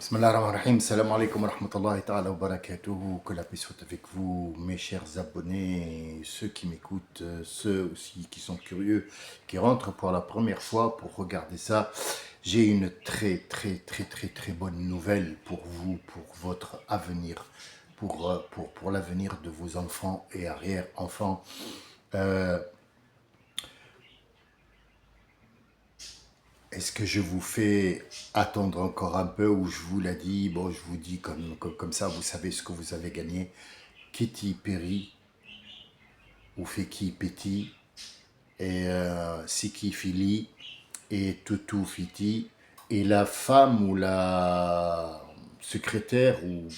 Bismillah ar-Rahman ar-Rahim, salam alaikum wa rahmatullahi ta'ala wa barakatuhu, que la paix soit avec vous, mes chers abonnés, ceux qui m'écoutent, ceux aussi qui sont curieux, qui rentrent pour la première fois pour regarder ça. J'ai une très bonne nouvelle pour vous, pour votre avenir, pour l'avenir de vos enfants et arrière-enfants. Est-ce que je vous fais attendre encore un peu ou je vous l'ai dit, bon, je vous dis comme ça, vous savez ce que vous avez gagné. Kitty Perry, ou Feki Petit, et Siki Fili, et Tutu Fiti, et la femme ou la secrétaire ou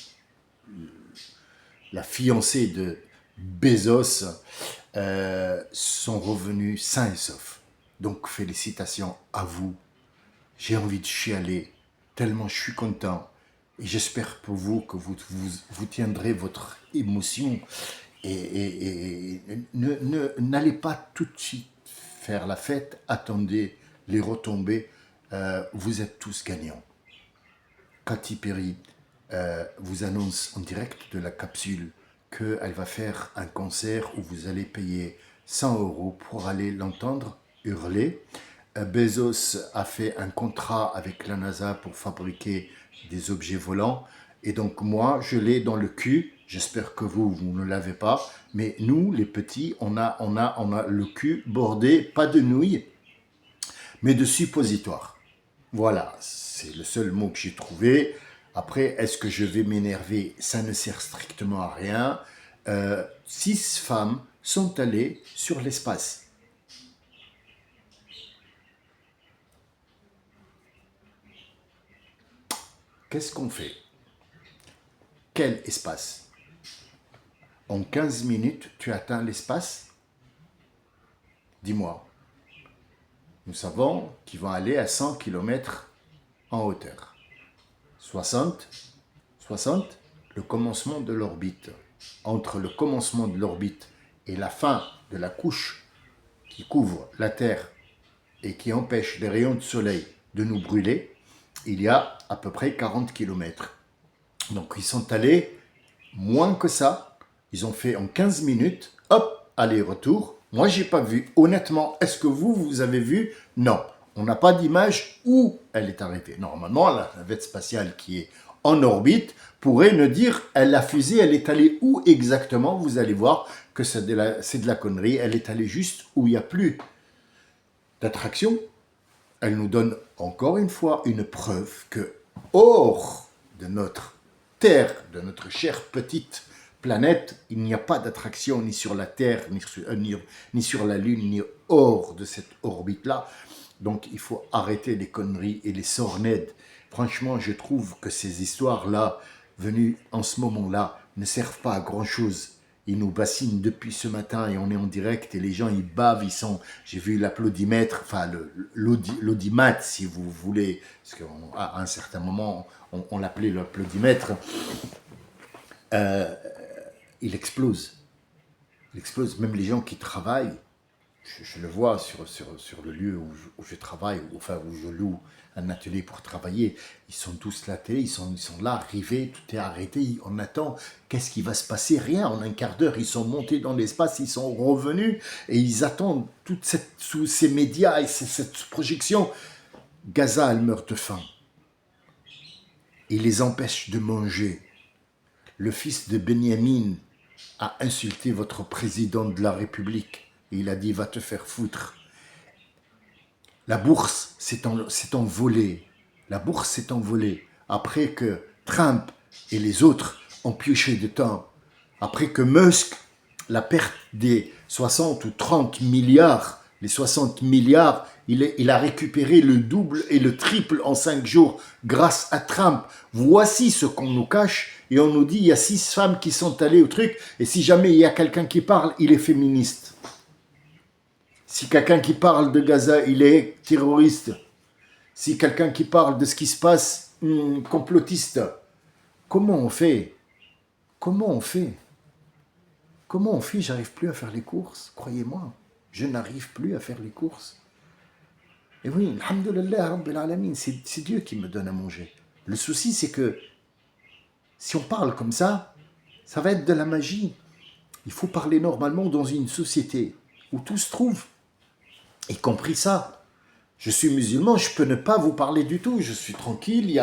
la fiancée de Bezos sont revenus sains et saufs. Donc félicitations à vous. J'ai envie de chialer, tellement je suis content. Et j'espère pour vous que vous tiendrez votre émotion et n'allez pas tout de suite faire la fête, attendez les retombées, vous êtes tous gagnants. Katy Perry vous annonce en direct de la capsule qu'elle va faire un concert où vous allez payer 100 € pour aller l'entendre hurler. Bezos a fait un contrat avec la NASA pour fabriquer des objets volants. Et donc moi, je l'ai dans le cul. J'espère que vous ne l'avez pas. Mais nous, les petits, on a le cul bordé, pas de nouilles, mais de suppositoire. Voilà, c'est le seul mot que j'ai trouvé. Après, est-ce que je vais m'énerver? Ça ne sert strictement à rien. 6 femmes sont allées sur l'espace. Qu'est-ce qu'on fait? Quel espace? En 15 minutes, tu atteins l'espace? Dis-moi. Nous savons qu'ils vont aller à 100 km en hauteur. 60, le commencement de l'orbite. Entre le commencement de l'orbite et la fin de la couche qui couvre la Terre et qui empêche les rayons de soleil de nous brûler, il y a à peu près 40 km. Donc ils sont allés moins que ça. Ils ont fait en 15 minutes, hop, aller-retour. Moi, j'ai pas vu. Honnêtement, est-ce que vous avez vu? Non. On n'a pas d'image où elle est arrivée. Normalement, la navette spatiale qui est en orbite pourrait nous dire, la fusée, elle est allée où exactement? Vous allez voir que c'est de la connerie. Elle est allée juste où il n'y a plus d'attraction. Elle nous donne encore une fois une preuve que hors de notre Terre, de notre chère petite planète, il n'y a pas d'attraction ni sur la Terre, ni sur la Lune, ni hors de cette orbite-là. Donc il faut arrêter les conneries et les sornettes. Franchement, je trouve que ces histoires-là, venues en ce moment-là, ne servent pas à grand-chose. Ils nous bassinent depuis ce matin et on est en direct et les gens ils bavent, ils sont. J'ai vu l'applaudimètre, enfin l'audimat si vous voulez, parce qu'à un certain moment on l'appelait l'applaudimètre. Il explose. Il explose. Même les gens qui travaillent, je le vois sur le lieu où je travaille, enfin où je loue un atelier pour travailler, ils sont tous là, ils sont là, arrivés, tout est arrêté, on attend, qu'est-ce qui va se passer? Rien, en un quart d'heure, ils sont montés dans l'espace, ils sont revenus, et ils attendent tous ces médias et cette projection. Gaza, elle meurt de faim. Il les empêche de manger. Le fils de Benjamin a insulté votre président de la République. Et il a dit, va te faire foutre. La bourse s'est envolée. La bourse s'est envolée après que Trump et les autres ont pioché de temps. Après que Musk, la perte des 60 ou 30 milliards, les 60 milliards, il a récupéré le double et le triple en 5 jours grâce à Trump. Voici ce qu'on nous cache et on nous dit il y a 6 femmes qui sont allées au truc et si jamais il y a quelqu'un qui parle, il est féministe. Si quelqu'un qui parle de Gaza, il est terroriste. Si quelqu'un qui parle de ce qui se passe, complotiste. Comment on fait? Comment on fait? Comment on fait? J'arrive plus à faire les courses, croyez-moi. Je n'arrive plus à faire les courses. Et oui, alhamdoulilah, rabbil alamin, c'est Dieu qui me donne à manger. Le souci, c'est que si on parle comme ça va être de la magie. Il faut parler normalement dans une société où tout se trouve, y compris ça. Je suis musulman, je peux ne pas vous parler du tout. Je suis tranquille,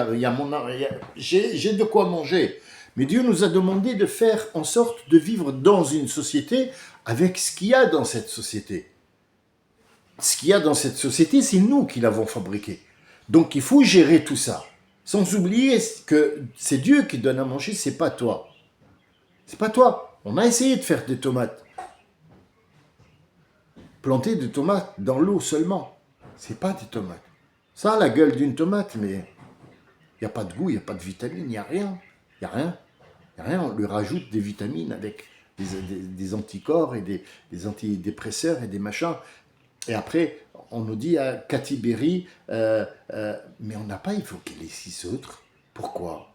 j'ai de quoi manger. Mais Dieu nous a demandé de faire en sorte de vivre dans une société avec ce qu'il y a dans cette société. Ce qu'il y a dans cette société, c'est nous qui l'avons fabriqué. Donc il faut gérer tout ça. Sans oublier que c'est Dieu qui donne à manger, c'est pas toi. C'est pas toi. On a essayé de faire des tomates. Planter des tomates dans l'eau seulement. C'est pas des tomates. Ça a la gueule d'une tomate, mais il n'y a pas de goût, il n'y a pas de vitamines, il n'y a rien. Il n'y a rien. Il n'y a rien. On lui rajoute des vitamines avec des anticorps et des antidépresseurs et des machins. Et après, on nous dit à Cathy Berry, mais on n'a pas évoqué les 6 autres. Pourquoi?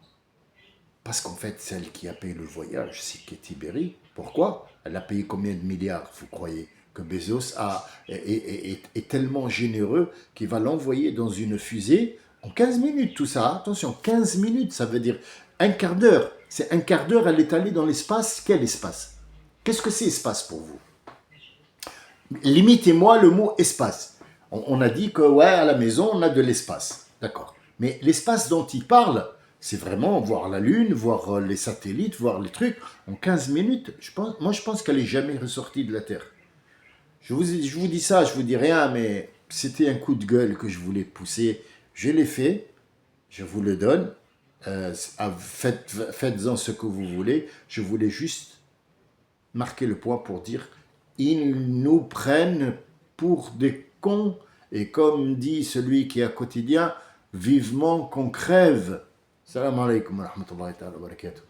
Parce qu'en fait, celle qui a payé le voyage, c'est Cathy Berry. Pourquoi? Elle a payé combien de milliards, vous croyez? Que Bezos est tellement généreux qu'il va l'envoyer dans une fusée en 15 minutes, tout ça. Attention, 15 minutes, ça veut dire un quart d'heure. C'est un quart d'heure, elle est allée dans l'espace. Quel espace? Qu'est-ce que c'est espace pour vous? Limitez-moi le mot espace. On a dit que, ouais, à la maison, on a de l'espace. D'accord. Mais l'espace dont il parle, c'est vraiment voir la Lune, voir les satellites, voir les trucs. En 15 minutes, je pense qu'elle n'est jamais ressortie de la Terre. Je vous dis ça, je vous dis rien, mais c'était un coup de gueule que je voulais pousser. Je l'ai fait, je vous le donne. Faites-en ce que vous voulez. Je voulais juste marquer le point pour dire ils nous prennent pour des cons. Et comme dit celui qui est à quotidien, vivement qu'on crève. Salam alaikum wa rahmatullahi wa barakatuh.